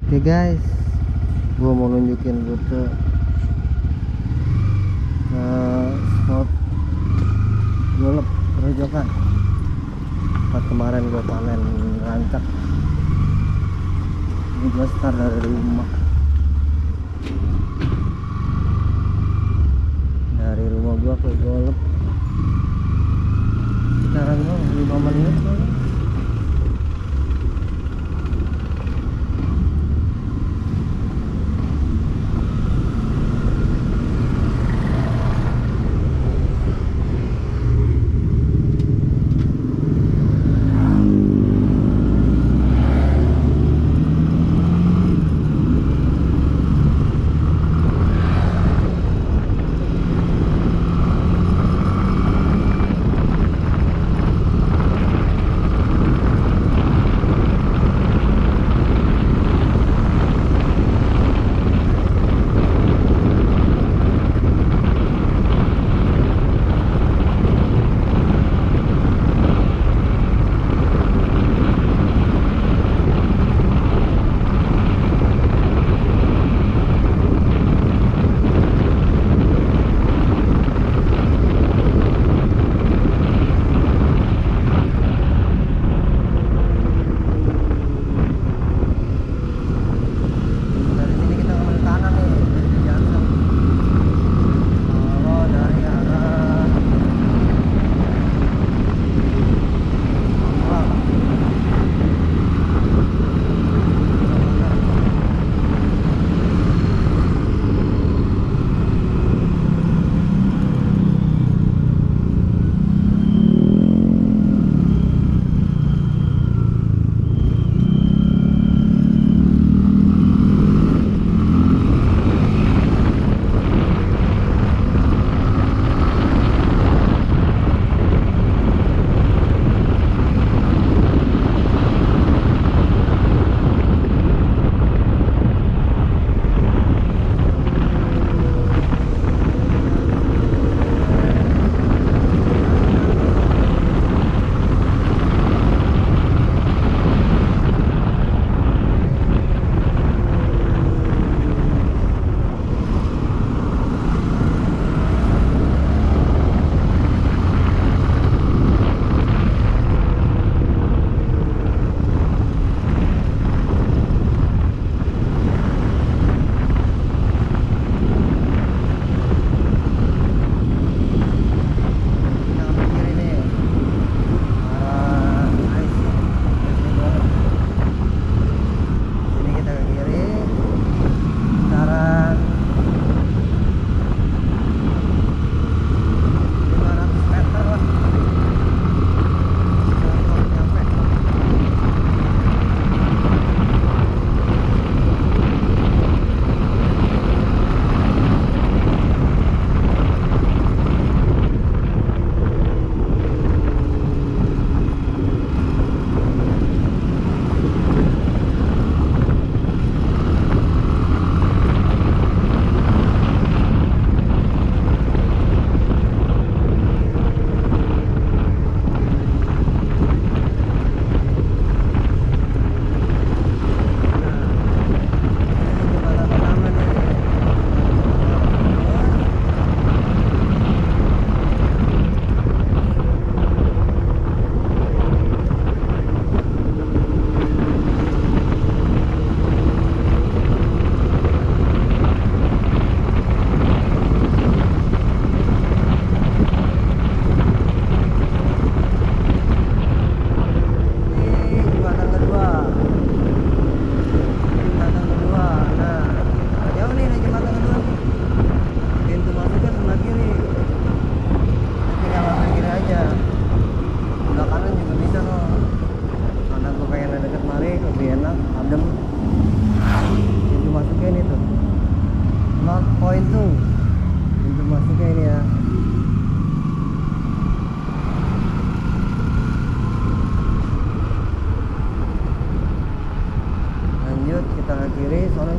Oke guys, gua mau nunjukin rute ke spot golep Grojogan. Tempat kemarin gua panen rancak. Ini gua start dari rumah. Dari rumah gua ke golep sekarang 5 menit.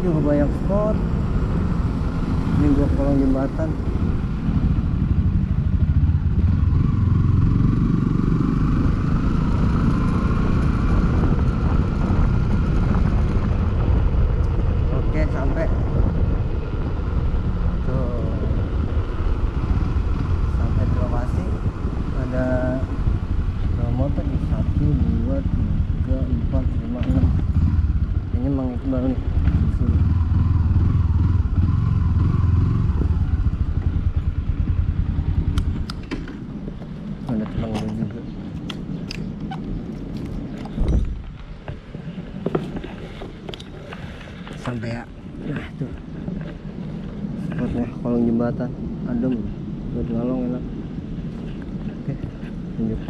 Juga banyak spot. Ini gua kolong jembatan. 2, 3, 4, 5, 6. Ini emang itu baru nih di sini. Ada teman juga. Sampai ya. Nah tuh spotnya kolong jembatan, adem buat ngalong enak. Oke, lanjut.